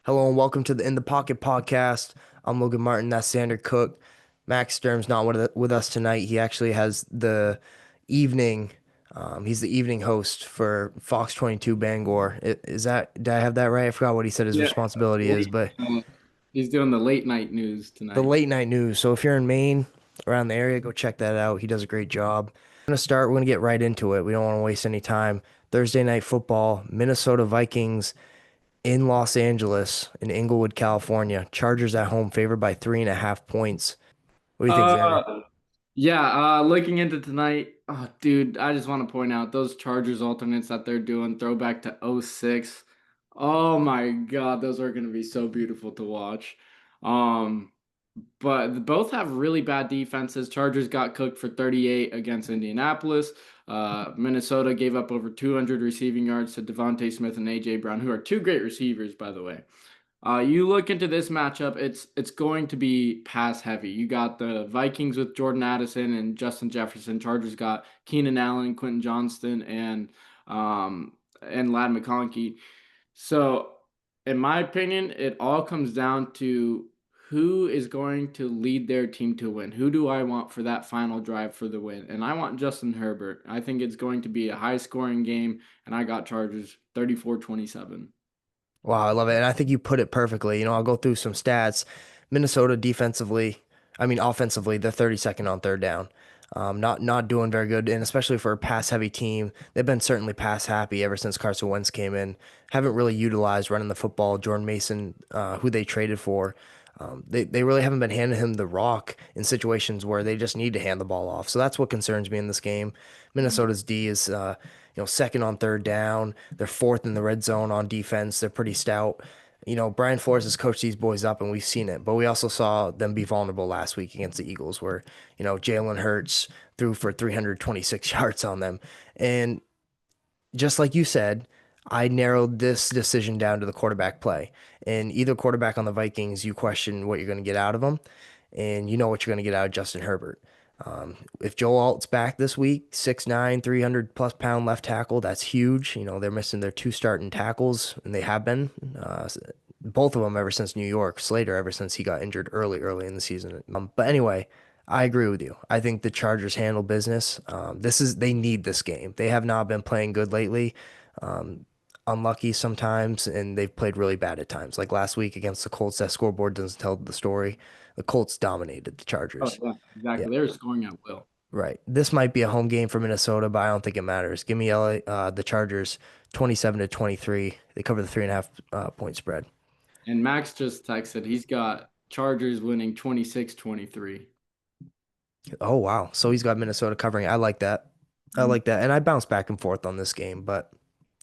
Hello and welcome to the In the Pocket podcast. I'm Logan Martin. That's Sander Cook. Max Sturm's not with us tonight. He actually has the evening. He's the evening host for Fox 22 Bangor. Is that, did I have that right? I forgot what he said his Yeah, responsibility is, but he's doing the late night news the tonight. late night news. So if you're in Maine, around the area, go check that out. He does a great job. We're going to get right into it. We don't want to waste any time. Thursday night football, Minnesota Vikings in Los Angeles, in Inglewood, California. Chargers at home, favored by 3.5 points. What do you think, Xander? Uh, yeah, looking into tonight, oh, dude, I just want to point out those Chargers alternates that they're doing, throwback to '06. Oh my God, those are going to be so beautiful to watch. Um, but both have really bad defenses. Chargers got cooked for 38 against Indianapolis. Minnesota gave up over 200 receiving yards to Devontae Smith and AJ Brown, who are two great receivers, by the way. You look into this matchup, it's going to be pass heavy. You got the Vikings with Jordan Addison and Justin Jefferson. Chargers got Keenan Allen, Quentin Johnston, and Ladd McConkey. So, in my opinion, it all comes down to who is going to lead their team to win. Who do I want for that final drive for the win? And I want Justin Herbert. I think it's going to be a high scoring game, and I got Chargers 34-27. Wow, I love it. And I think you put it perfectly. I'll go through some stats. Minnesota defensively, I mean offensively, they're 32nd on third down. Not doing very good, and especially for a pass heavy team, they've been certainly pass happy ever since Carson Wentz came in. Haven't really utilized running the football. Jordan Mason, who they traded for, they really haven't been handing him the rock in situations where they just need to hand the ball off. So that's what concerns me in this game. Minnesota's D is second on third down. They're fourth in the red zone on defense. They're pretty stout. Brian Flores has coached these boys up, and we've seen it. But we also saw them be vulnerable last week against the Eagles, where Jalen Hurts threw for 326 yards on them, and just like you said, I narrowed this decision down to the quarterback play. And either quarterback on the Vikings, you question what you're going to get out of them, and you know what you're going to get out of Justin Herbert. If Joe Alt's back this week, 6'9", 300 plus pound left tackle, that's huge. They're missing their two starting tackles, and they have been. Both of them ever since New York. Slater ever since he got injured early in the season. But anyway, I agree with you. I think the Chargers handle business. They need this game. They have not been playing good lately. Um, Unlucky sometimes, and they've played really bad at times. Like last week against the Colts, that scoreboard doesn't tell the story. The Colts dominated the Oh, Chargers. yeah, Yeah, exactly. They're scoring at will. right. This might be a home game for Minnesota, but I don't think it matters. Give me the Chargers 27-23. They cover the 3.5 point spread. And Max just texted, he's got Chargers winning 26-23. Oh wow. So he's got Minnesota covering. I like that. I like that. And I bounce back and forth on this game, but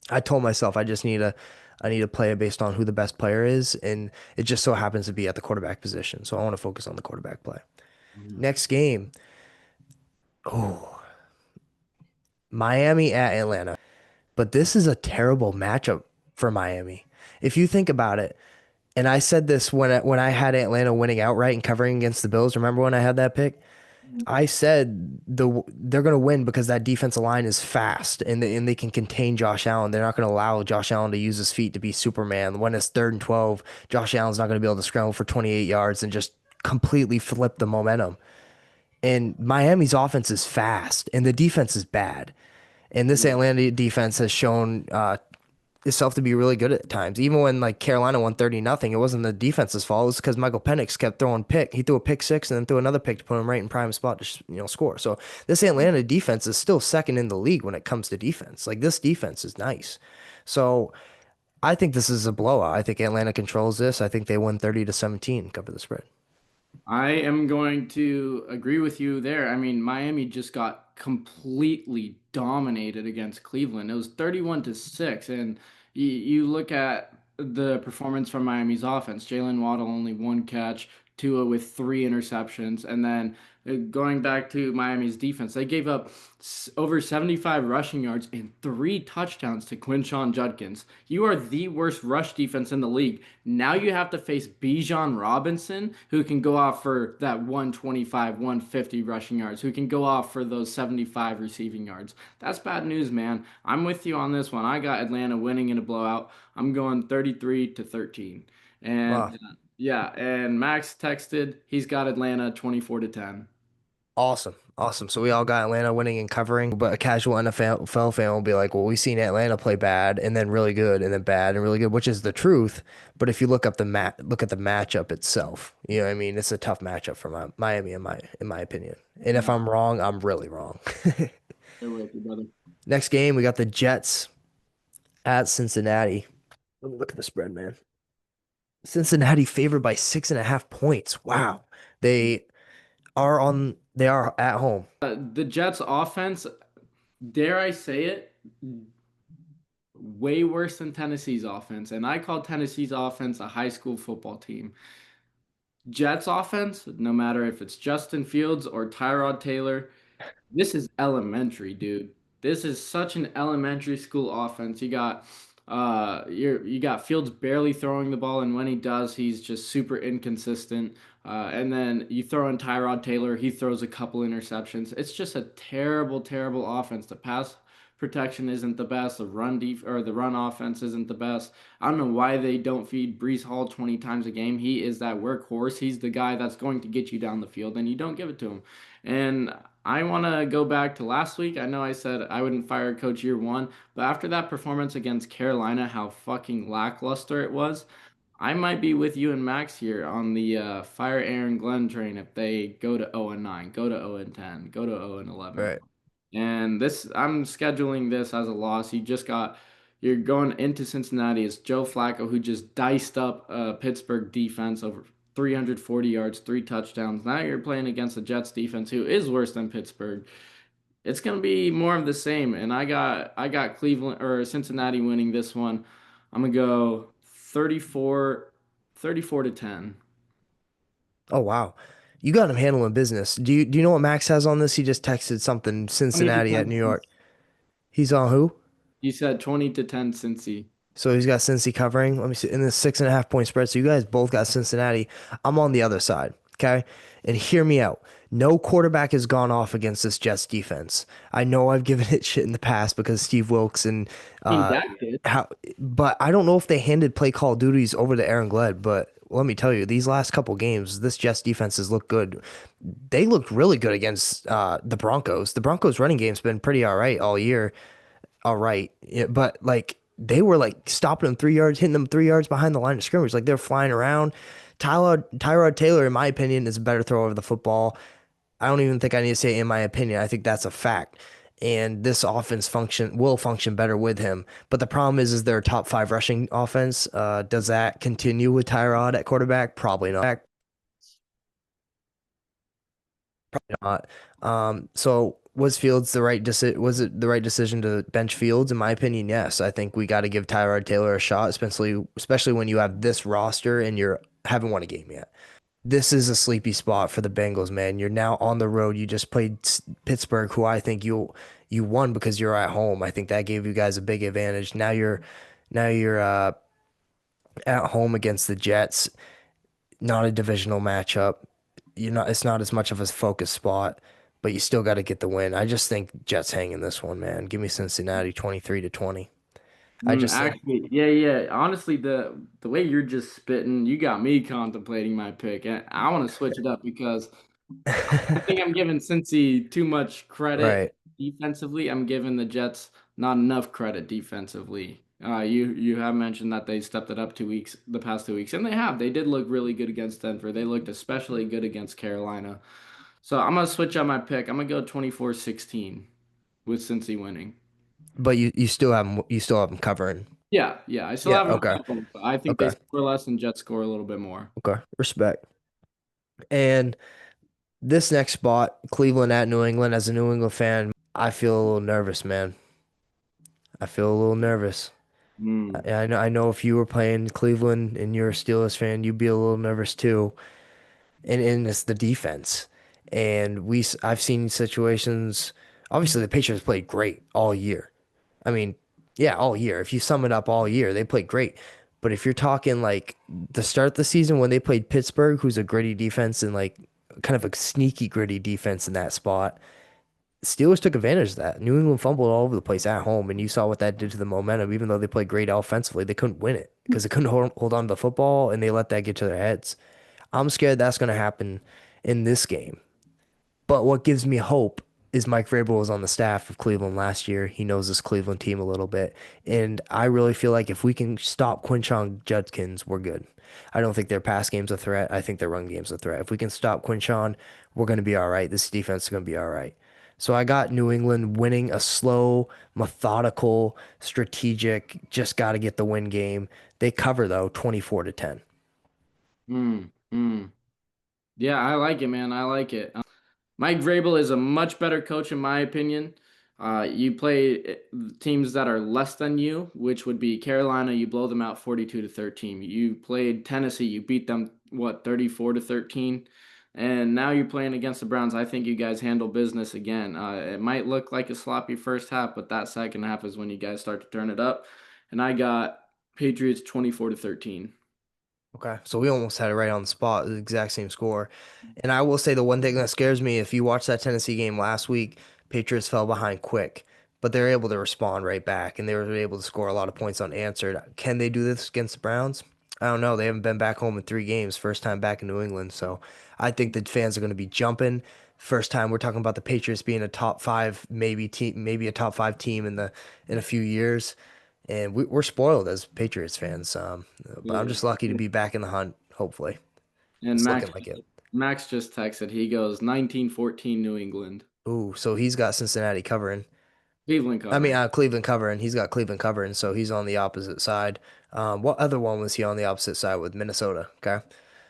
I told myself I need to play it based on who the best player is, and it just so happens to be at the quarterback position. So I want to focus on the quarterback play. Mhm. Next game. Oh, Miami at Atlanta. But this is a terrible matchup for Miami. If you think about it, and I said this when I had Atlanta winning outright and covering against the Bills. Remember when I had that pick? I said they're going to win because that defensive line is fast and they can contain Josh Allen. They're not going to allow Josh Allen to use his feet to be Superman. When it's third and 12, Josh Allen's not going to be able to scramble for 28 yards and just completely flip the momentum. And Miami's offense is fast and the defense is bad. And this Yeah. Atlanta defense has shown itself to be really good at times. Even when like Carolina won 30-0, it wasn't the defense's fault. It was because Michael Penix kept throwing pick. He threw a pick six and then threw another pick to put him right in prime spot to score. So this Atlanta defense is still second in the league when it comes to defense. Like this defense is nice. So I think this is a blowout. I think Atlanta controls this. I think they win 30-17, cover the spread. I am going to agree with you there. I mean, Miami just got completely dominated against Cleveland. It was 31-6. And you look at the performance from Miami's offense. Jalen Waddle only one catch, Tua with 3 interceptions. And then going back to Miami's defense, they gave up over 75 rushing yards and 3 touchdowns to Quinshon Judkins. You are the worst rush defense in the league. Now you have to face Bijan Robinson, who can go off for that 125, 150 rushing yards, who can go off for those 75 receiving yards. That's bad news, man. I'm with you on this one. I got Atlanta winning in a blowout. I'm going 33-13. Wow. And yeah, and Max texted, he's got Atlanta 24-10. Awesome. Awesome. So we all got Atlanta winning and covering, but a casual NFL fan will be like, well, we've seen Atlanta play bad and then really good and then bad and really good, which is the truth. But if you look up look at the matchup itself, you know what I mean? It's a tough matchup for Miami in my opinion. And if Yeah, I'm wrong, I'm really wrong. they're with you, brother. Next game, we got the Jets at Cincinnati. Let me look at the spread, man. Cincinnati favored by 6.5 points. Wow. They they are at home. The Jets offense, dare I say it, way worse than Tennessee's offense. And I call Tennessee's offense a high school football team. Jets offense, no matter if it's Justin Fields or Tyrod Taylor, this is elementary, dude. This is such an elementary school offense. You got Fields barely throwing the ball, and when he does, he's just super inconsistent. And then you throw in Tyrod Taylor, he throws a couple interceptions. It's just a terrible, terrible offense. The pass protection isn't the best. The run offense isn't the best. I don't know why they don't feed Brees Hall 20 times a game. He is that workhorse. He's the guy that's going to get you down the field, and you don't give it to him. And I want to go back to last week. I know I said I wouldn't fire coach year one, but after that performance against Carolina, how fucking lackluster it was, I might be with you and Max here on the fire Aaron Glenn train if they go to 0 and 9, go to 0 and 10, go to 0 and 11. Right. And I'm scheduling this as a loss. You're going into Cincinnati. It's Joe Flacco who just diced up Pittsburgh defense over 340 yards, 3 touchdowns. Now you're playing against the Jets defense who is worse than Pittsburgh. It's gonna be more of the same. And I got Cleveland or Cincinnati winning this one. I'm gonna go 34-10. Oh wow. You got him handling business. Do you know what Max has on this? He just texted something 20 to Cincinnati at 10 New York. Cincy. He's on who? You said 20-10 Cincy. So he's got Cincy covering. Let me see. In the 6.5 point spread. So you guys both got Cincinnati. I'm on the other side. Okay. And hear me out. No quarterback has gone off against this Jets defense. I know I've given it shit in the past because Steve Wilkes and I mean, uh Dak did. how but I don't know if they handed play call duties over to Aaron Gled, but let me tell you, these last couple games, this Jets defense has looked good. They looked really good against the Broncos. The Broncos running game's been pretty all right all year. All right. Yeah, but like they were like stopping them 3 yards, hitting them 3 yards behind the line of scrimmage. Like they're flying around. Tyrod Taylor, in my opinion, is a better thrower of the football. I don't even think I need to say in my opinion. I think that's a fact. And this offense will function better with him. But the problem is they're a top five rushing offense. Does that continue with Tyrod at quarterback? Probably not. Not. So was it the right decision to bench Fields? In my opinion, yes. I think we got to give Tyrod Taylor a shot, especially when you have this roster and you haven't won a game yet. This is a sleepy spot for the Bengals, man. You're now on the road. You just played Pittsburgh, who I think you won because you're at home. I think that gave you guys a big advantage. Now you're at home against the Jets, not a divisional matchup. It's not as much of a focus spot, but you still got to get the win. I just think Jets hang in this one, man. Give me Cincinnati 23-20. I just think Actually, yeah, yeah. Honestly, the way you're just spitting, you got me contemplating my pick, and I want to switch it up because I think I'm giving Cincy too much credit right. defensively. I'm giving the Jets not enough credit defensively. You have mentioned that they stepped it up 2 weeks, the past 2 weeks, and they have. They did look really good against Denver. They looked especially good against Carolina. So I'm gonna switch up my pick. I'm gonna go 24-16 with Cincy winning. But you still have them covering. Yeah, yeah. I still Yeah, have them okay. covering, but I think they Okay. score less and Jets score a little bit more. Okay. Respect. And this next spot, Cleveland at New England, as a New England fan, I feel a little nervous, man. I feel a little nervous. Mm. I know if you were playing Cleveland and you're a Steelers fan, you'd be a little nervous too. and it's the defense. And I've seen situations. Obviously, the Patriots played great all year. I mean, yeah, all year. If you sum it up all year, they played great. But if you're talking like the start of the season when they played Pittsburgh, who's a gritty defense and like kind of a sneaky gritty defense in that spot, Steelers took advantage of that. New England fumbled all over the place at home, and you saw what that did to the momentum. Even though they played great offensively, they couldn't win it because they couldn't hold on to the football, and they let that get to their heads. I'm scared that's going to happen in this game. But what gives me hope is Mike Vrabel was on the staff of Cleveland last year. He knows this Cleveland team a little bit. And I really feel like if we can stop Quinshon Judkins, we're good. I don't think their pass game's a threat. I think their run game's a threat. If we can stop Quinshon, we're going to be all right. This defense is going to be all right. So I got New England winning a slow, methodical, strategic, just got to get the win game. They cover though 24 to 10. Mm, mm. Yeah, I like it, man. I like it. Mike Vrabel is a much better coach, in my opinion. You play teams that are less than you, which would be Carolina. You blow them out 42 to 13. You played Tennessee. You beat them, what, 34 to 13. And now you're playing against the Browns. I think you guys handle business again. It might look like a sloppy first half, but that second half is when you guys start to turn it up. And I got Patriots 24 to 13. Okay. So we almost had it right on the spot, the exact same score. And I will say the one thing that scares me, if you watched that Tennessee game last week, Patriots fell behind quick, but they're able to respond right back and they were able to score a lot of points unanswered. Can they do this against the Browns? I don't know. They haven't been back home in 3 games, first time back in New England. So I think the fans are going to be jumping. First time we're talking about the Patriots being a top five, maybe team, maybe a top five team in a few years. And we're spoiled as Patriots fans. But I'm Yeah. just lucky to be back in the hunt, hopefully. And It's looking like it. Max just texted. He goes 1914 New England. Ooh, so he's got Cincinnati covering. Cleveland I mean, covering. Cleveland covering. He's got Cleveland covering, so he's on the opposite side. What other one was he on the opposite side with? Minnesota. Okay.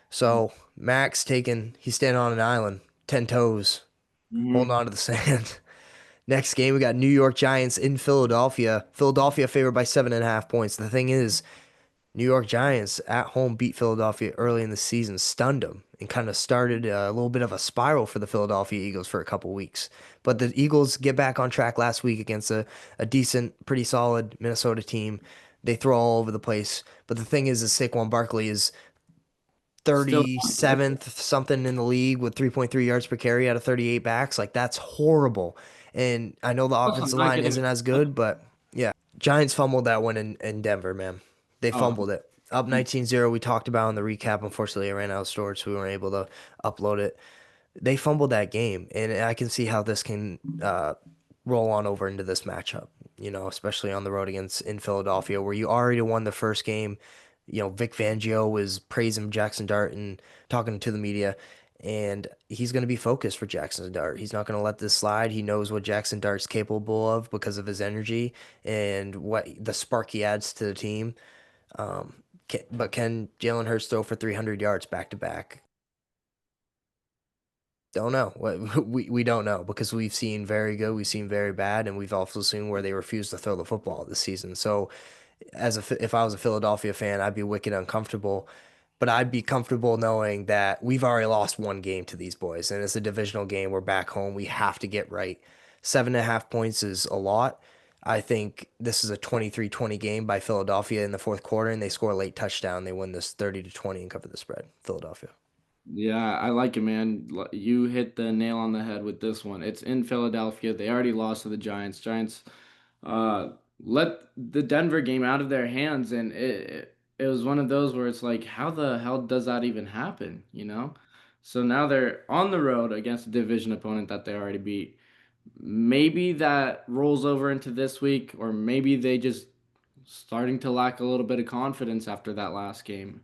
So he's standing on an island, 10 toes, holding Mm-hmm. on to the sand. Next game, we got New York Giants in Philadelphia. Philadelphia favored by 7.5 points. The thing is, New York Giants at home beat Philadelphia early in the season, stunned them, and kind of started a little bit of a spiral for the Philadelphia Eagles for a couple weeks. But the Eagles get back on track last week against a decent, pretty solid Minnesota team. They throw all over the place. But the thing is Saquon Barkley is Still not good. 37th something in the league with 3.3 yards per carry out of 38 backs. Like that's horrible. And I know the Also offensive not line getting. isn't as good, but yeah, Giants fumbled that one in Denver, man. They Oh, fumbled it. Up 19-0, we talked about in the recap. Unfortunately, it ran out of storage, so we weren't able to upload it. They fumbled that game, and I can see how this can roll on over into this matchup, especially on the road against in Philadelphia, where you already won the first game. Vic Fangio was praising Jackson Dart and talking to the media, and he's going to be focused for Jackson Dart. He's not going to let this slide. He knows what Jackson Dart's capable of because of his energy and what the spark he adds to the team. But can Jalen Hurts throw for 300 yards back to back? Don't know. We don't know because we've seen very good, we've seen very bad, and we've also seen where they refuse to throw the football this season. So, if I was a Philadelphia fan, I'd be wicked uncomfortable, but I'd be comfortable knowing that we've already lost one game to these boys, and it's a divisional game. We're back home. We have to get right. 7.5 points is a lot. I think this is a 23-20 game by Philadelphia in the fourth quarter, and they score a late touchdown. They win this 30-20 and cover the spread. Philadelphia. yeah, I like it, man. You hit the nail on the head with this one. It's in Philadelphia. They already lost to the Giants. Giants uh let the Denver game out of their hands, and it was one of those where it's like, how the hell does that even happen, you know? So now they're on the road against a division opponent that they already beat. Maybe that rolls over into this week, or maybe they just starting to lack a little bit of confidence after that last game.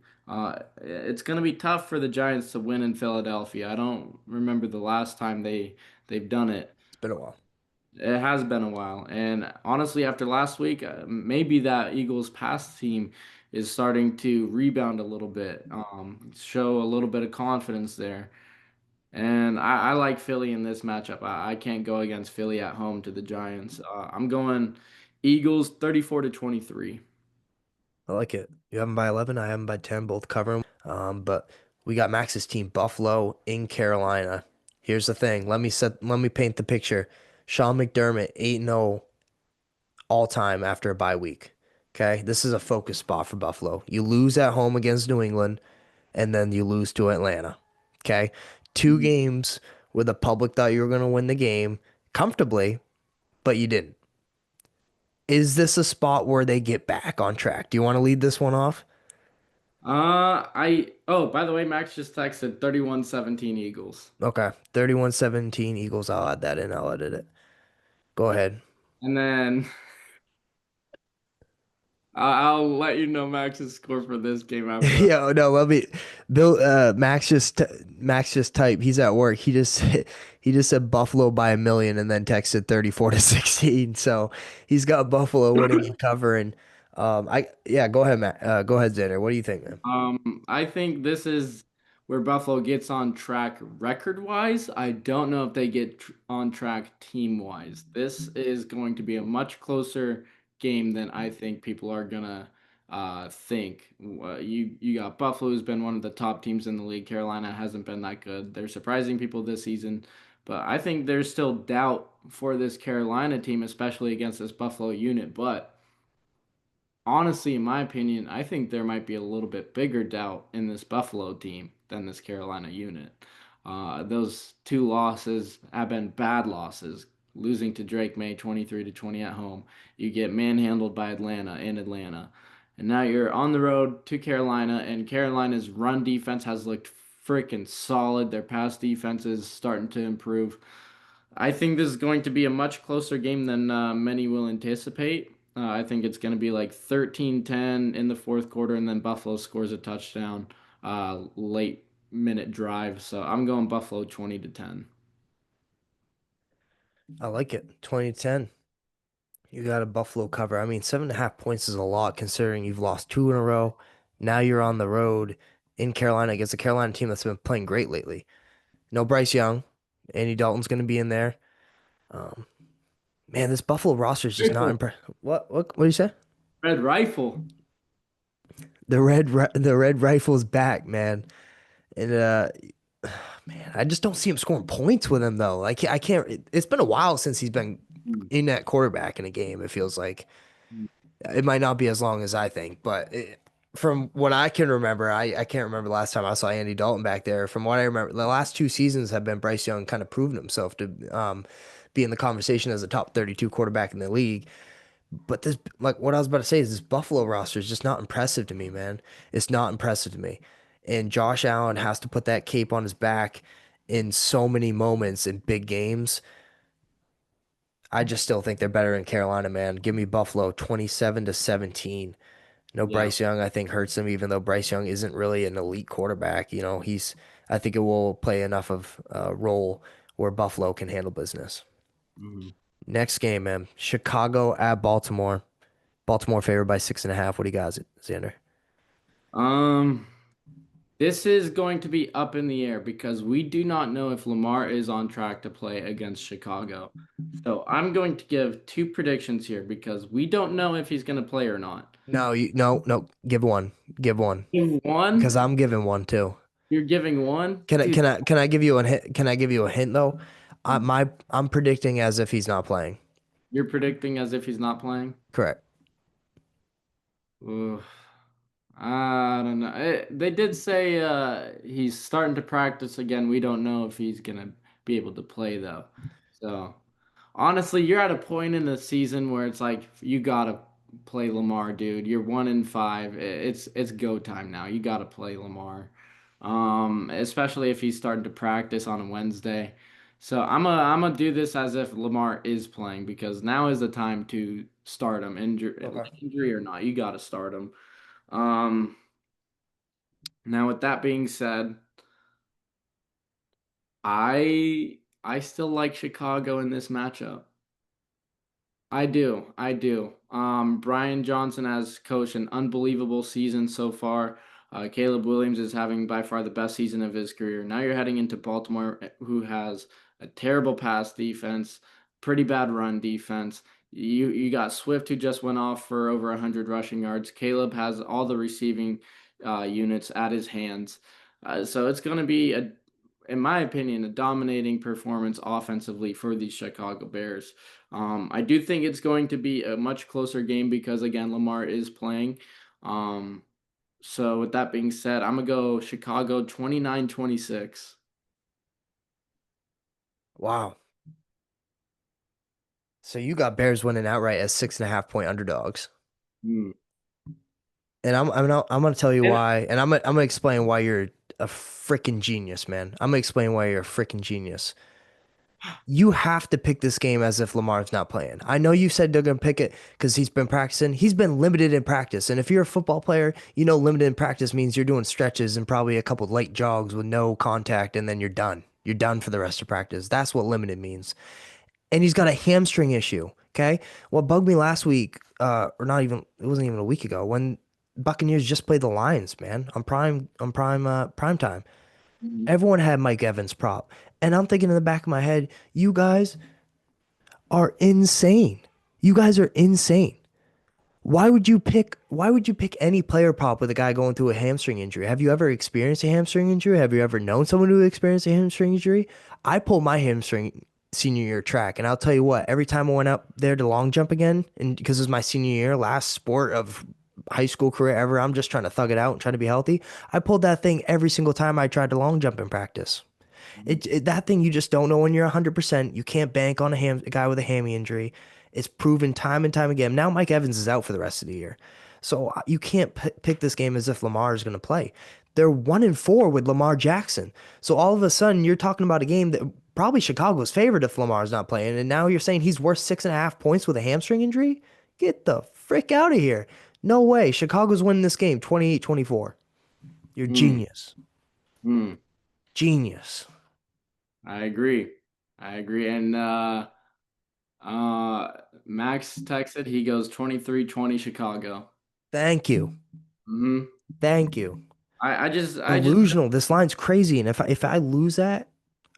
It's going to be tough for the Giants to win in Philadelphia. I don't remember the last time they've done it. It's been a while. It has been a while, and honestly, after last week, maybe that Eagles pass team is starting to rebound a little bit, show a little bit of confidence there. And I like Philly in this matchup. I can't go against Philly at home to the Giants. I'm going Eagles 34 to 23. I like it. You have them by 11. I have them by 10, both covering. But We got Max's team, Buffalo in Carolina. Here's the thing. Let me paint the picture. Sean McDermott, 8-0 all time after a bye week. Okay. This is a focus spot for Buffalo. You lose at home against New England, and then you lose to Atlanta. Okay. Two Mhm. games where the public thought you were going to win the game comfortably, but you didn't. Is this a spot where they get back on track? Do you want to lead this one off? Oh, by the way, Max just texted 31-17 Eagles. Okay. 31-17 Eagles. I'll add that in. I'll edit it. Go ahead. And then I'll let you know Max's score for this game after. Yeah, no, let me Bill Max just typed. He's at work. He just said Buffalo by a million and then texted 34-16. So he's got Buffalo winning and covering. I yeah, go ahead, Matt. Go ahead, Xander. What do you think, man? I think this is where Buffalo gets on track record-wise. I don't know if they get on track team-wise. This is going to be a much closer game than I think people are gonna think. You got Buffalo, who's been one of the top teams in the league. Carolina hasn't been that good. They're surprising people this season, but I think there's still doubt for this Carolina team, especially against this Buffalo unit. But honestly, in my opinion, I think there might be a little bit bigger doubt in this Buffalo team than this Carolina unit. Those two losses have been bad losses. Losing to Drake May 23-20 at home. You get manhandled by Atlanta in Atlanta. And now you're on the road to Carolina, and Carolina's run defense has looked freaking solid. Their pass defense is starting to improve. I think this is going to be a much closer game than many will anticipate. I think it's going to be like 13-10 in the fourth quarter, and then Buffalo scores a touchdown late minute drive. So I'm going Buffalo 20-10. I like it. 2010. You got a Buffalo cover. I mean, 7.5 points is a lot considering you've lost two in a row. Now you're on the road in Carolina against a Carolina team that's been playing great lately. No Bryce Young. Andy Dalton's going to be in there. Um, Man, this Buffalo roster is just not Rifle. impressed. What do you say? Red Rifle. The red rifle's back, man. And man, I just don't see him scoring points with him though. Like I can't. It's been a while since he's been in that quarterback in a game. It feels like it might not be as long as I think, but from what I can remember, I can't remember the last time I saw Andy Dalton back there. From what I remember, the last two seasons have been Bryce Young kind of proven himself to be in the conversation as a top 32 quarterback in the league. But this, like what I was about to say, is this Buffalo roster is just not impressive to me, man. It's not impressive to me. And Josh Allen has to put that cape on his back in so many moments in big games. I just still think they're better in Carolina, man. Give me Buffalo 27-17. No Yeah. Bryce Young, I think hurts them, even though Bryce Young isn't really an elite quarterback. You know, I think it will play enough of a role where Buffalo can handle business. Mhm. Next game, man. Chicago at Baltimore. Baltimore favored by 6.5. What do you got, Xander? Um, this is going to be up in the air because we do not know if Lamar is on track to play against Chicago. So I'm going to give two predictions here because we don't know if he's going to play or not. No. Give one. Give one. Give Because one, I'm giving one too. you're giving one, dude. Can I give you a hint? Can I give you a hint though? I'm predicting as if he's not playing. You're predicting as if he's not playing. Correct. Oof. I don't know. They did say he's starting to practice again. We don't know if he's gonna be able to play though. So honestly, you're at a point in the season where it's like you gotta play Lamar, dude. You're 1-5. It's go time now. You gotta play Lamar. Especially if he's starting to practice on a Wednesday. So I'm gonna do this as if Lamar is playing because now is the time to start him, Okay. injury or not. You gotta start him. Um, Now with that being said, I still like Chicago in this matchup. I do. I do. Brian Johnson has coached an unbelievable season so far. Caleb Williams is having by far the best season of his career. Now you're heading into Baltimore, who has a terrible pass defense, pretty bad run defense. You got Swift, who just went off for over 100 rushing yards. Caleb has all the receiving units at his hands. So it's going to be in my opinion, a dominating performance offensively for the Chicago Bears. I do think it's going to be a much closer game because again, Lamar is playing. Um, so with that being said, I'm gonna go Chicago 29-26. Wow. So you got Bears winning outright as 6.5 point underdogs. Hmm. And I'm gonna tell you And why, and I'm gonna explain why you're a freaking genius, man. I'm gonna explain why you're a freaking genius. You have to pick this game as if Lamar's not playing. I know you said they're gonna pick it because he's been practicing. He's been limited in practice, and if you're a football player, you know limited in practice means you're doing stretches and probably a couple light jogs with no contact, and then you're done. You're done for the rest of practice. That's what limited means. And he's got a hamstring issue. Okay. What bugged me last week, or not even, it wasn't even a week ago, when Buccaneers just played the Lions, man, prime time. Mhm. Everyone had Mike Evans prop. And I'm thinking in the back of my head, you guys are insane. You guys are insane. Why would you pick any player prop with a guy going through a hamstring injury? Have you ever experienced a hamstring injury? Have you ever known someone who experienced a hamstring injury? I pulled my hamstring senior year track, and I'll tell you what, every time I went up there to long jump again, and because it was my senior year, last sport of high school career ever, I'm just trying to thug it out and trying to be healthy. I pulled that thing every single time I tried to long jump in practice. That thing you just don't know when you're 100%. You can't bank on a guy with a hammy injury. It's proven time and time again. Now Mike Evans is out for the rest of the year. So you can't pick this game as if Lamar is going to play. They're 1-4 with Lamar Jackson. So all of a sudden you're talking about a game that probably Chicago's favored if Lamar's not playing. And now you're saying he's worth 6.5 points with a hamstring injury? Get the frick out of here. No way. Chicago's winning this game 28-24. You're Hmm. genius. Hmm. Genius. I agree. I agree. And uh Max texted, he goes 23-20 Chicago. Thank you. Hmm. Thank you. I just Delusional. This line's crazy. And if I lose that,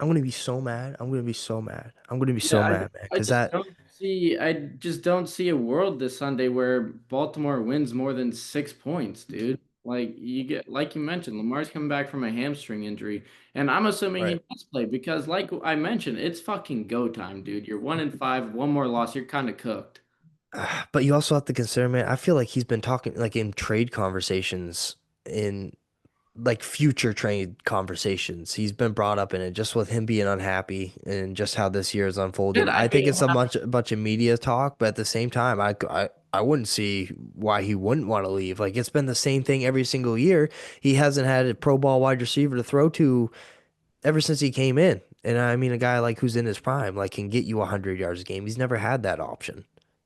I'm gonna be so mad. I'm gonna be so mad. I'm gonna be so Yeah, mad, man. I Cause just that don't see I just don't see a world this Sunday where Baltimore wins more than 6 points, dude. Like you get like you mentioned, Lamar's coming back from a hamstring injury, and I'm assuming he right. does play because like I mentioned, it's fucking go time, dude. You're 1-5, one more loss, you're kind of cooked. But you also have to consider, man, I feel like he's been talking like in trade conversations in like future trade conversations. He's been brought up in it just with him being unhappy and just how this year has Dude, unfolded. I I think mean, it's a bunch of media talk, but at the same time, I wouldn't see why he wouldn't want to leave. Like it's been the same thing every single year. He hasn't had a pro ball wide receiver to throw to ever since he came in. And I mean, a guy like who's in his prime, like can get you 100 yards a game. He's never had that option.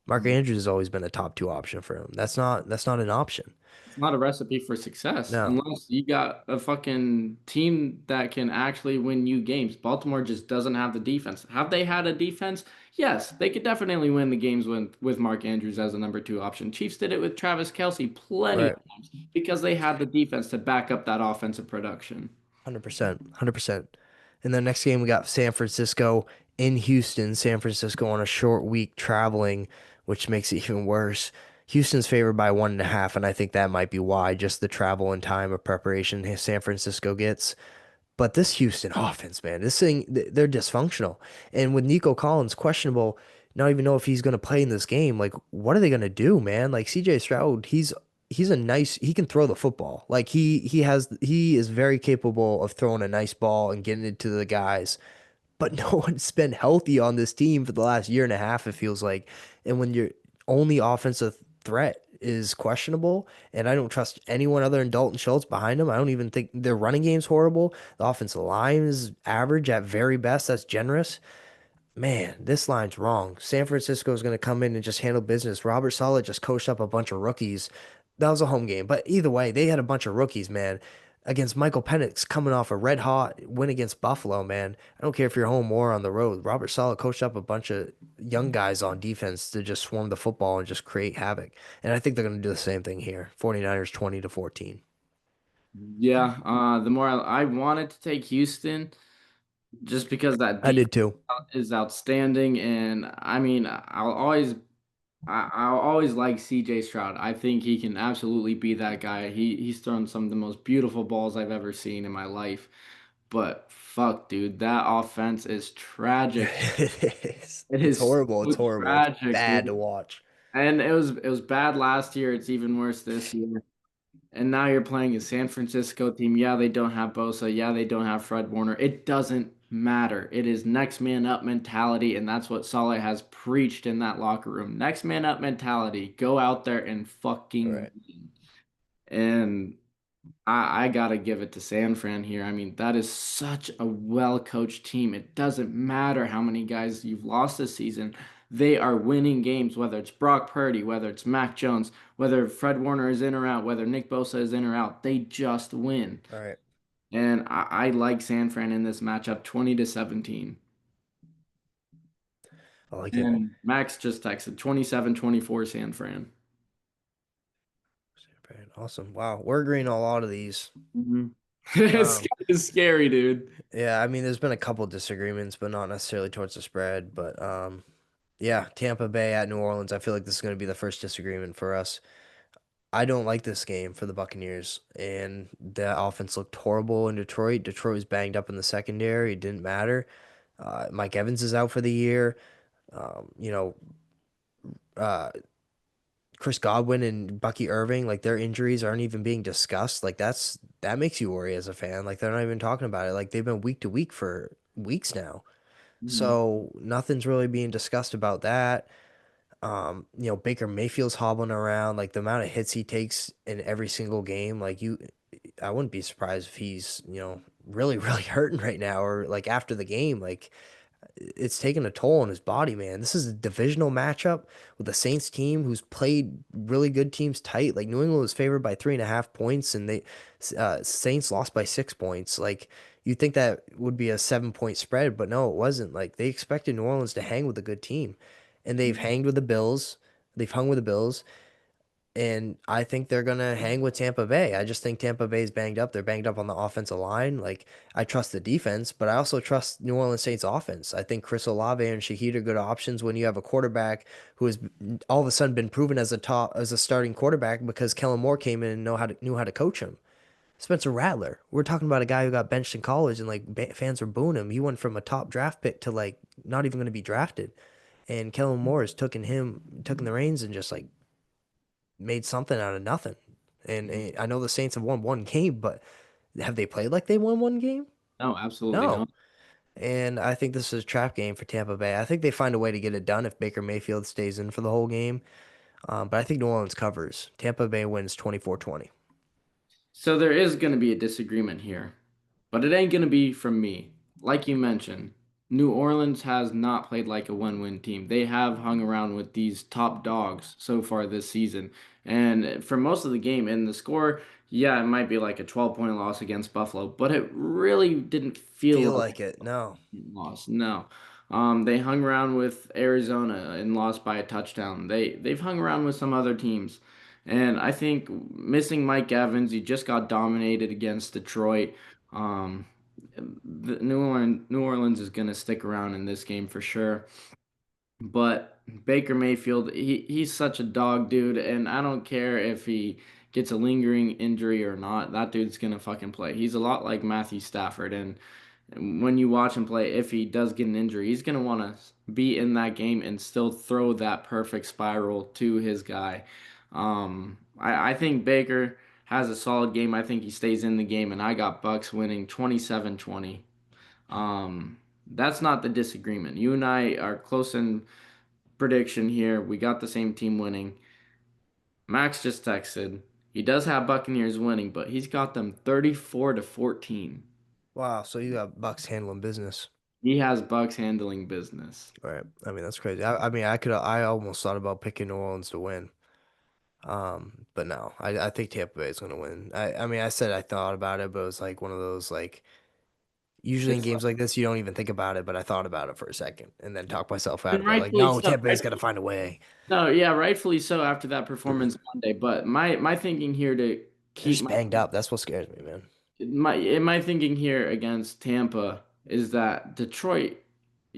Mark Andrews has always been a top two option for him. That's not an option. it's not a recipe for success No. unless you got a fucking team that can actually win you games. Baltimore just doesn't have the defense. Have they had a defense? Yes, they could definitely win the games with Mark Andrews as a number two option. Chiefs did it with Travis Kelce plenty of Right. times because they had the defense to back up that offensive production. 100%. 100%. And the next game we got San Francisco in Houston. San Francisco on a short week traveling, which makes it even worse. Houston's favored by 1.5, and I think that might be why, just the travel and time of preparation San Francisco gets. But this Houston offense, man, this thing, they're dysfunctional. And with Nico Collins questionable, not even know if he's going to play in this game. Like, what are they going to do, man? Like CJ Stroud, he can throw the football. Like he is very capable of throwing a nice ball and getting it to the guys, but no one's been healthy on this team for the last year and a half, it feels like. And when your only offensive threat is questionable, and I don't trust anyone other than Dalton Schultz behind him. I don't even think their running game's horrible. The offensive line is average at very best. That's generous. Man, this line's wrong. San Francisco is going to come in and just handle business. Robert Saleh just coached up a bunch of rookies. That was a home game. But either way, they had a bunch of rookies, man, against Michael Penix coming off a red hot win against Buffalo, man. I don't care if you're home or on the road. Robert Saleh coached up a bunch of young guys on defense to just swarm the football and just create havoc. And I think they're going to do the same thing here. 49ers 20-14. Yeah, the more I wanted to take Houston just because that I defense did too. is outstanding, and I mean, I'll always I always like CJ Stroud. I think he can absolutely be that guy. He's thrown some of the most beautiful balls I've ever seen in my life. But fuck, dude, that offense is tragic. It is. It It's is horrible. so It's horrible. It's tragic, bad to dude. watch. And it was bad last year. It's even worse this year. And now you're playing a San Francisco team. Yeah, they don't have Bosa. Yeah, they don't have Fred Warner. It doesn't matter. It is next man up mentality, and that's what Saleh has preached in that locker room. Next man up mentality. Go out there and All fucking right. win. And I gotta give it to San Fran here. I mean, that is such a well-coached team. It doesn't matter how many guys you've lost this season. They are winning games, whether it's Brock Purdy, whether it's Mac Jones, whether Fred Warner is in or out, whether Nick Bosa is in or out. They just win. All right. And I like San Fran in this matchup 20-17. I like it. And Max just texted 27-24 San Fran. Awesome. Wow. We're agreeing on a lot of these. Mhm. It's Um, kind of scary, dude. yeah, I mean, there's been a couple disagreements, but not necessarily towards the spread. But yeah, Tampa Bay at New Orleans. I feel like this is going to be the first disagreement for us. I don't like this game for the Buccaneers, and the offense looked horrible in Detroit. Detroit was banged up in the secondary. It didn't matter. Mike Evans is out for the year. You know, uh, Chris Godwin and Bucky Irving, like their injuries aren't even being discussed. Like that makes you worry as a fan. Like they're not even talking about it. Like they've been week to week for weeks now. Mhm. So nothing's really being discussed about that. Baker Mayfield's hobbling around, like the amount of hits he takes in every single game, I wouldn't be surprised if he's, really, really hurting right now or like after the game. Like it's taken a toll on his body, man. This is a divisional matchup with the Saints team who's played really good teams tight. Like New England was favored by 3.5 points, and they Saints lost by 6 points. Like you'd think that would be a 7 point spread, but no, it wasn't. Like they expected New Orleans to hang with a good team, and they've hanged with the Bills. They've hung with the Bills, and I think they're gonna hang with Tampa Bay. I just think Tampa Bay's banged up. They're banged up on the offensive line. Like I trust the defense, but I also trust New Orleans Saints offense. I think Chris Olave and Shaheed are good options when you have a quarterback who has all of a sudden been proven as a starting quarterback because Kellen Moore came in and knew how to coach him. Spencer Rattler. We're talking about a guy who got benched in college and like fans were booing him. He went from a top draft pick to like not even going to be drafted. And Kellen Moore has taken the reins and just like made something out of nothing. And, Mhm. I know the Saints have won one game, but have they played like they won one game? No, absolutely No. not. And I think this is a trap game for Tampa Bay. I think they find a way to get it done if Baker Mayfield stays in for the whole game. But I think New Orleans covers. Tampa Bay wins 24-20. So there is going to be a disagreement here, but it ain't going to be from me. Like you mentioned, New Orleans has not played like a one-win team. They have hung around with these top dogs so far this season. And for most of the game, and the score, yeah, it might be like a 12-point loss against Buffalo, but it really didn't feel Feel like like it. No. loss. No. They hung around with Arizona and lost by a touchdown. They've hung around with some other teams. And I think missing Mike Evans, he just got dominated against Detroit. Um, New Orleans is going to stick around in this game for sure. But Baker Mayfield, he's such a dog, dude, and I don't care if he gets a lingering injury or not. That dude's gonna fucking play. He's a lot like Matthew Stafford, and when you watch him play, if he does get an injury, he's gonna want to be in that game and still throw that perfect spiral to his guy. I think Baker has a solid game. I think he stays in the game, and I got Bucks winning 27-20. That's not the disagreement. You and I are close in prediction here. We got the same team winning. Max just texted. He does have Buccaneers winning, but he's got them 34-14. Wow. So you got Bucks handling business. He has Bucks handling business. All right. I mean, that's crazy. I mean, I almost thought about picking New Orleans to win. But no, I think Tampa Bay is going to win. I mean, I said I thought about it, but it was like one of those like usually in It's games like this you don't even think about it, but I thought about it for a second and then talked myself out and of it. Like, rightfully no, so. Tampa Bay's got to find a way. No, yeah, rightfully so after that performance Monday. But my thinking here to They're keep just banged up. That's what scares me, man. my thinking here against Tampa is that Detroit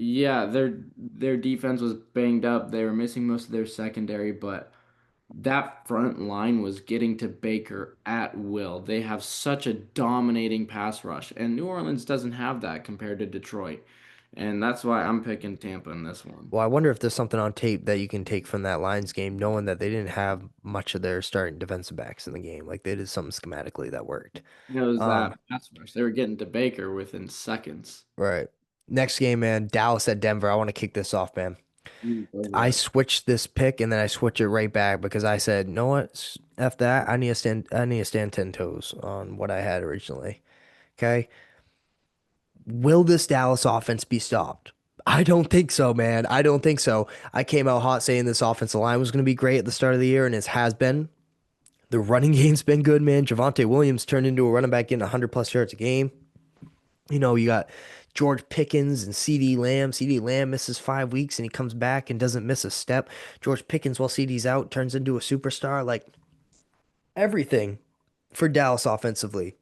Yeah, their defense was banged up. They were missing most of their secondary, but that front line was getting to Baker at will. They have such a dominating pass rush, and New Orleans doesn't have that compared to Detroit. And that's why I'm picking Tampa in this one. Well, I wonder if there's something on tape that you can take from that Lions game, knowing that they didn't have much of their starting defensive backs in the game. Like they did something schematically that worked. It was Um, that pass rush. They were getting to Baker within seconds. right. Next game, man, Dallas at Denver. I want to kick this off, man. Go I for it. switched this pick and then I switched it right back because I said, you know what? F that. I need to stand 10 toes on what I had originally. Okay. Will this Dallas offense be stopped? I don't think so, man. I don't think so. I came out hot saying this offensive line was going to be great at the start of the year, and it has been. The running game's been good, man. Javonte Williams turned into a running back getting 100 plus yards a game. You got George Pickens and CD Lamb. CD Lamb misses 5 weeks and he comes back and doesn't miss a step. George Pickens, while CD's out, turns into a superstar. Like everything for Dallas offensively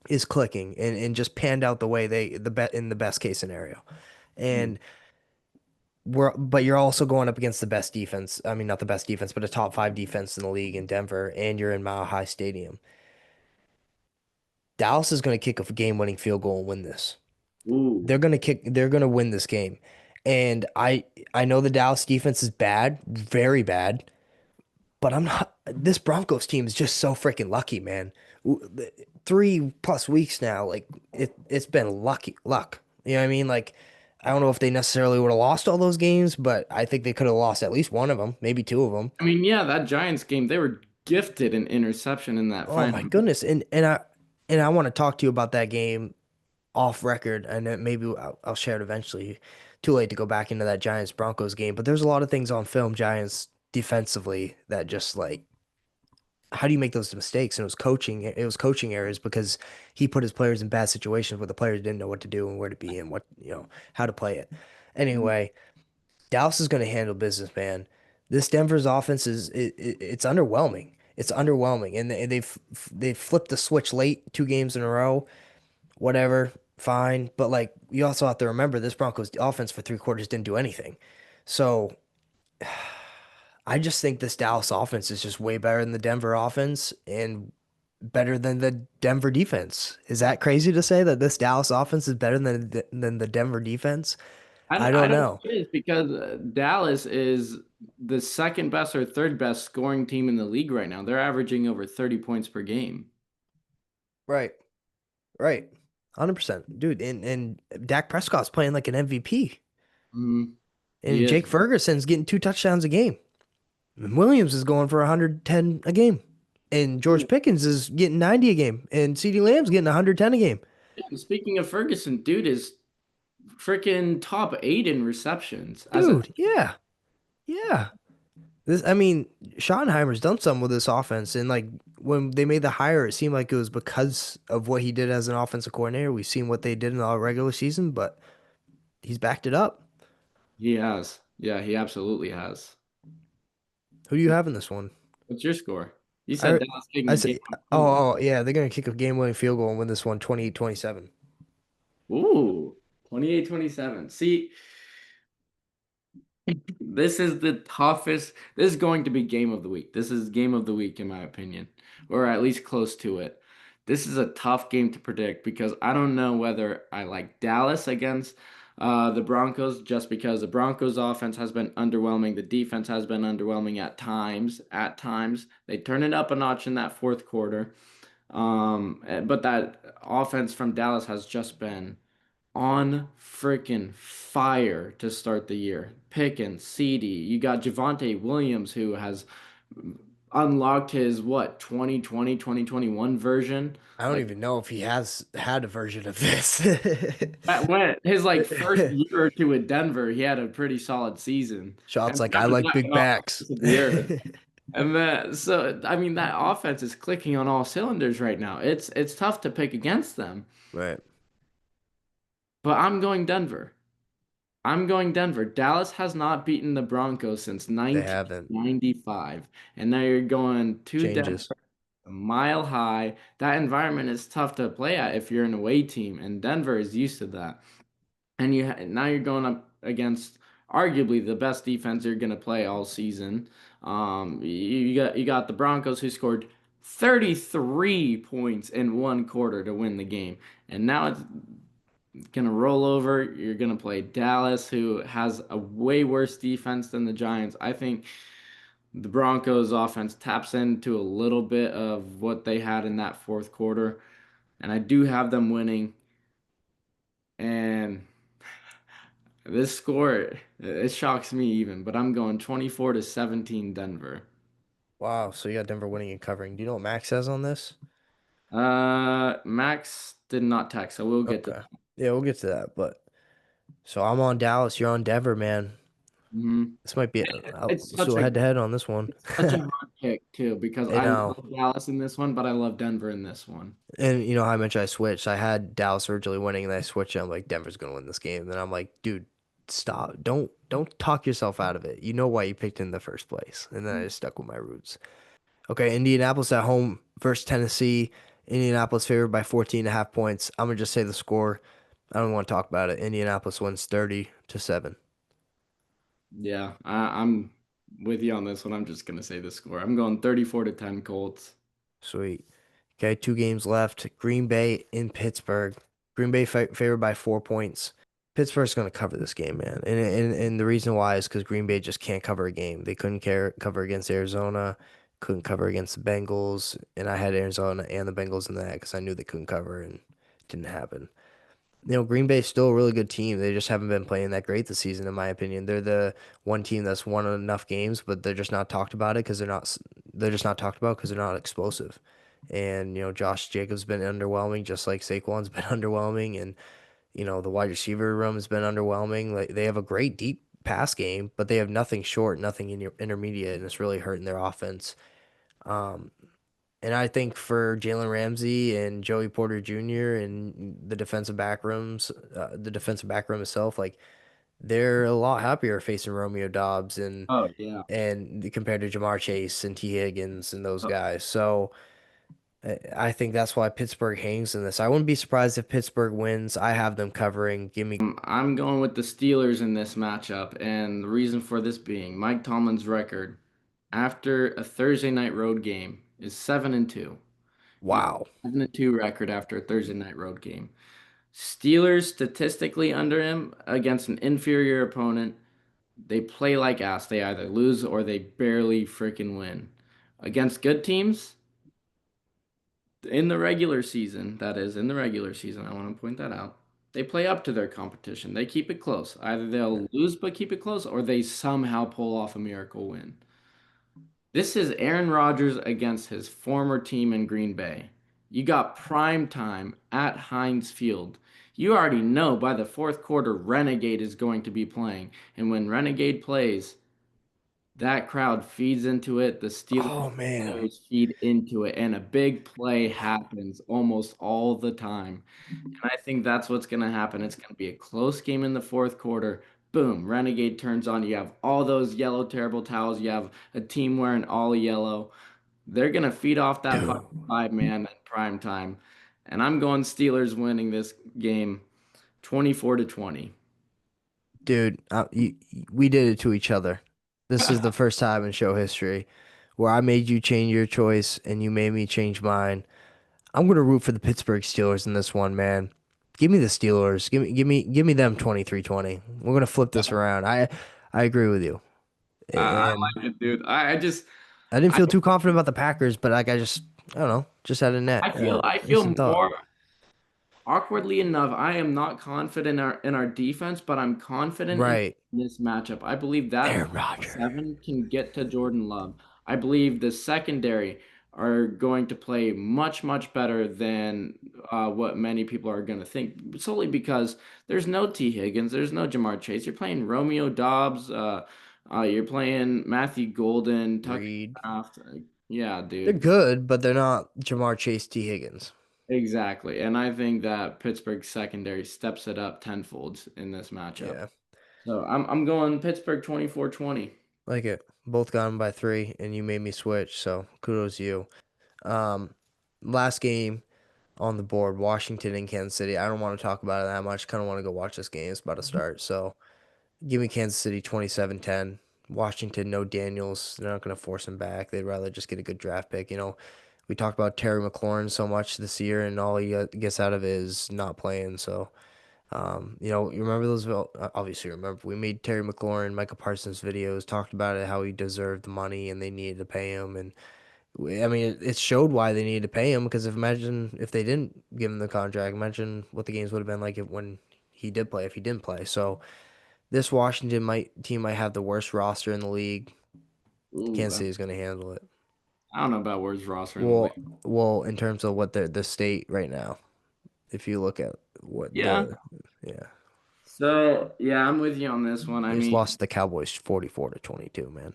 is clicking and just panned out the way the bet in the best case scenario. Mm. And but you're also going up against the best defense. I mean, not the best defense, but a top five defense in the league in Denver, and you're in Mile High Stadium. Dallas is going to kick a game-winning field goal and win this. Ooh. They're going to win this game. And I know the Dallas defense is bad, very bad, but I'm not this Broncos team is just so freaking lucky, man. 3+ weeks now, like it's been luck. You know what I mean? Like I don't know if they necessarily would have lost all those games, but I think they could have lost at least one of them, maybe two of them. I mean, yeah, that Giants game, they were gifted an interception in that Oh my final. goodness. And I want to talk to you about that game off record, and then maybe I'll share it eventually. Too late to go back into that Giants Broncos game, but there's a lot of things on film Giants defensively that just like how do you make those mistakes? And it was coaching. It was coaching errors because he put his players in bad situations where the players didn't know what to do and where to be and what how to play it. Anyway, Dallas is going to handle business, man. This Denver's offense it's underwhelming. It's underwhelming, and they've flipped the switch late 2 games in a row. Whatever, fine. But like you also have to remember this Broncos offense for 3 quarters didn't do anything. So I just think this Dallas offense is just way better than the Denver offense and better than the Denver defense. Is that crazy to say that this Dallas offense is better than the Denver defense? I I don't don't think know. it is because Dallas is the second best or third best scoring team in the league right now. They're averaging over 30 points per game. Right, right, 100%, dude. And Dak Prescott's playing like an MVP, Mhm. He and is. Jake Ferguson's getting 2 touchdowns a game. And Williams is going for 110 a game. And George Pickens is getting 90 a game. And CeeDee Lamb's getting 110 a game. And speaking of Ferguson, dude is freaking top eight in receptions as a Dude, yeah. Yeah. I mean, Schottenheimer's done something with this offense. And like when they made the hire, it seemed like it was because of what he did as an offensive coordinator. We've seen what they did in the regular season, but he's backed it up. he has. Yeah, he absolutely has. Who do you have in this one? What's your score? You said I Dallas kicking I a said, game on field goal. yeah, they're gonna kick a game-winning field goal and win this one 28-27. Ooh, 28-27. See, this is the toughest. This is going to be game of the week. This is game of the week, in my opinion, or at least close to it. This is a tough game to predict because I don't know whether I like Dallas against the Broncos just because the Broncos offense has been underwhelming. The defense has been underwhelming at times. At times, they turn it up a notch in that fourth quarter. But that offense from Dallas has just been on freaking fire to start the year. Pickens, CD, you got Javonte Williams who has unlocked his what 2020 2021 version. I don't Like even know if he has had a version of this. that went his like first year or two at Denver, he had a pretty solid season. Shots And like I after like that, big went off the backs. face of the earth. And then so I mean that offense is clicking on all cylinders right now. It's tough to pick against them, Right. but I'm going Denver. I'm going Denver. Dallas has not beaten the Broncos since They haven't. 1995. And now you're going to Denver, Changes. a mile high. That environment is tough to play at if you're an away team, and Denver is used to that. And now you're going up against arguably the best defense you're gonna play all season. You got the Broncos who scored 33 points in one quarter to win the game, and now it's gonna roll over. You're gonna play Dallas, who has a way worse defense than the Giants. I think the Broncos offense taps into a little bit of what they had in that fourth quarter, and I do have them winning. And this score, it shocks me even, but I'm going 24-17 Denver. Wow, so you got Denver winning and covering. Do you know what Max says on this? Max did not text, so we'll get to Okay. Yeah, we'll get to that. But so I'm on Dallas, you're on Denver, man. that. Mhm. This might be It's let's do such a a head to head on this one. it's such a hard pick too because And I love Dallas in this one, but I love Denver in this one. you know how I mentioned I switched. I had Dallas originally winning, and then I switched. And I'm like, Denver's gonna win this game. And I'm like, dude, stop! Don't talk yourself out of it. You know why you picked in the first place. And then I just stuck with my roots. Okay, Indianapolis at home versus Tennessee. Indianapolis favored by 14.5 points. I'm gonna just say the score. I don't want to talk about it. Indianapolis wins 30-7. Yeah, I'm with you on this one. I'm just gonna say the score. I'm going 34-10 Colts. Sweet. Okay, two games left. Green Bay in Pittsburgh. Green Bay favored by 4 points. Pittsburgh's going to cover this game, man. And the reason why is because Green Bay just can't cover a game. They couldn't cover against Arizona, couldn't cover against the Bengals, and I had Arizona and the Bengals in that because I knew they couldn't cover, and it didn't happen. Green Bay's still a really good team. They just haven't been playing that great this season, in my opinion. They're the one team that's won enough games, but they're just not talked about it because they're just not talked about because they're not explosive. And Josh Jacobs been underwhelming, just like Saquon's been underwhelming, and the wide receiver room has been underwhelming. Like they have a great deep pass game, but they have nothing short, nothing in your intermediate, and it's really hurting their offense. Um, and I think for Jalen Ramsey and Joey Porter Jr. and the defensive back room itself, like they're a lot happier facing Romeo Dobbs Oh yeah. and compared to Jamar Chase and T. Higgins and those guys. So I think that's why Pittsburgh hangs in this. I wouldn't be surprised if Pittsburgh wins. I have them covering. Give me I'm going with the Steelers in this matchup, and the reason for this being Mike Tomlin's record after a Thursday night road game is 7-2. He's wow. 7-2 record after a Thursday night road game. Steelers statistically under him against an inferior opponent, they play like ass. They either lose or they barely freaking win. Against good teams in the regular season, that is, in the regular season, I want to point that out. They play up to their competition. They keep it close. Either they'll lose but keep it close, or they somehow pull off a miracle win. This is Aaron Rodgers against his former team in Green Bay. You got prime time at Heinz Field. You already know by the fourth quarter, Renegade is going to be playing. And when Renegade plays, that crowd feeds into it. The Steelers Oh man. players feed into it. And a big play happens almost all the time. And I think that's what's going to happen. It's going to be a close game in the fourth quarter. Boom, Renegade turns on. You have all those yellow, terrible towels. You have a team wearing all yellow. They're going to feed off that Dude. man in prime time. And I'm going Steelers winning this game 24-20. Dude, we did it to each other. This is the first time in show history where I made you change your choice and you made me change mine. I'm gonna root for the Pittsburgh Steelers in this one, man. Give me the Steelers. Give me them 23-20. We're gonna flip this around. I agree with you. I And like it, dude. I just I didn't I feel too confident about the Packers, but like I don't know, just had a net, I feel instant thought. more awkwardly enough, I am not confident in our defense, but I'm confident in Right. this matchup. I believe that Aaron front Rodgers. seven can get to Jordan Love. I believe the secondary are going to play much, much better than what many people are going to think, solely because there's no T. Higgins, there's no Jamar Chase. You're playing Romeo Dobbs, you're playing Matthew Golden, Tucker Reed. Kraft. Yeah, They're dude. good, but they're not Jamar Chase, T. Higgins. Exactly. And I think that Pittsburgh secondary steps it up tenfold in this matchup. Yeah. So I'm going Pittsburgh 24-20. Like it. Both got them by 3, and you made me switch, so kudos to you. Um, last game on the board, Washington and Kansas City. I don't want to talk about it that much. Kind of want to go watch this game. It's about to start. So, Give me Kansas City 27-10. Washington, no Daniels. They're not going to force him back. They'd rather just get a good draft pick. We talked about Terry McLaurin so much this year, and all he gets out of it is not playing. So, you remember those? Obviously, remember we made Terry McLaurin, Micah Parsons videos, talked about it, how he deserved the money, and they needed to pay him. And I mean, it showed why they needed to pay him because imagine if they didn't give him the contract, imagine what the games would have been like when he did play, if he didn't play. So this Washington team might have the worst roster in the league. Ooh, Kansas City is going to handle it. I don't know about worst roster in the Well, league. well, in terms of what the state right now, if you look at what Yeah. the yeah, So yeah, I'm with you on this one. they just lost to the Cowboys 44-22, man.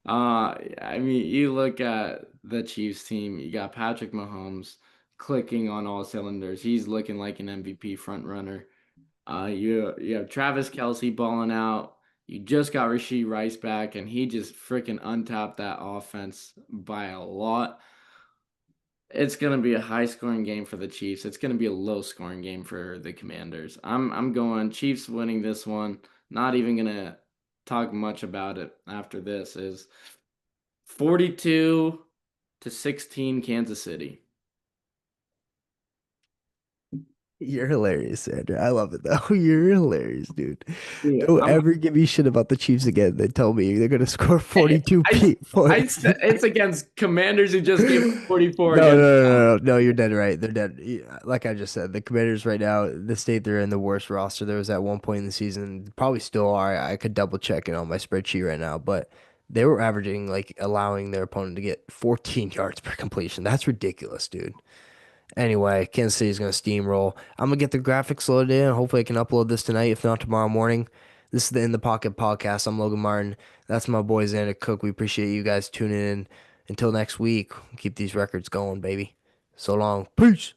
I mean, you look at the Chiefs team, you got Patrick Mahomes clicking on all cylinders. He's looking like an MVP front runner. You have Travis Kelsey balling out. You just got Rasheed Rice back, and he just freaking untapped that offense by a lot. It's gonna be a high scoring game for the Chiefs. It's gonna be a low scoring game for the Commanders. I'm going Chiefs winning this one. Not even gonna talk much about it after this. Is 42-16 Kansas City. You're hilarious, Sandra. I love it though. You're hilarious, dude. Yeah, Don't ever give me shit about the Chiefs again. Then tell me they're gonna score I, 42 I, points. it's against Commanders who just gave up 44 No, no, against. no, no, no. You're dead right. They're dead. Yeah, like I just said, the Commanders right now, the state they're in, the worst roster. There was at one point in the season, probably still are. I could double check it on my spreadsheet right now, but they were averaging like allowing their opponent to get 14 yards per completion. That's ridiculous, dude. Anyway, Kansas City's gonna steamroll. I'm gonna get the graphics loaded in. Hopefully, I can upload this tonight, if not tomorrow morning. This is the In the Pocket podcast. I'm Logan Martin. That's my boy Xander Cook. We appreciate you guys tuning in. Until next week, keep these records going, baby. So long. Peace.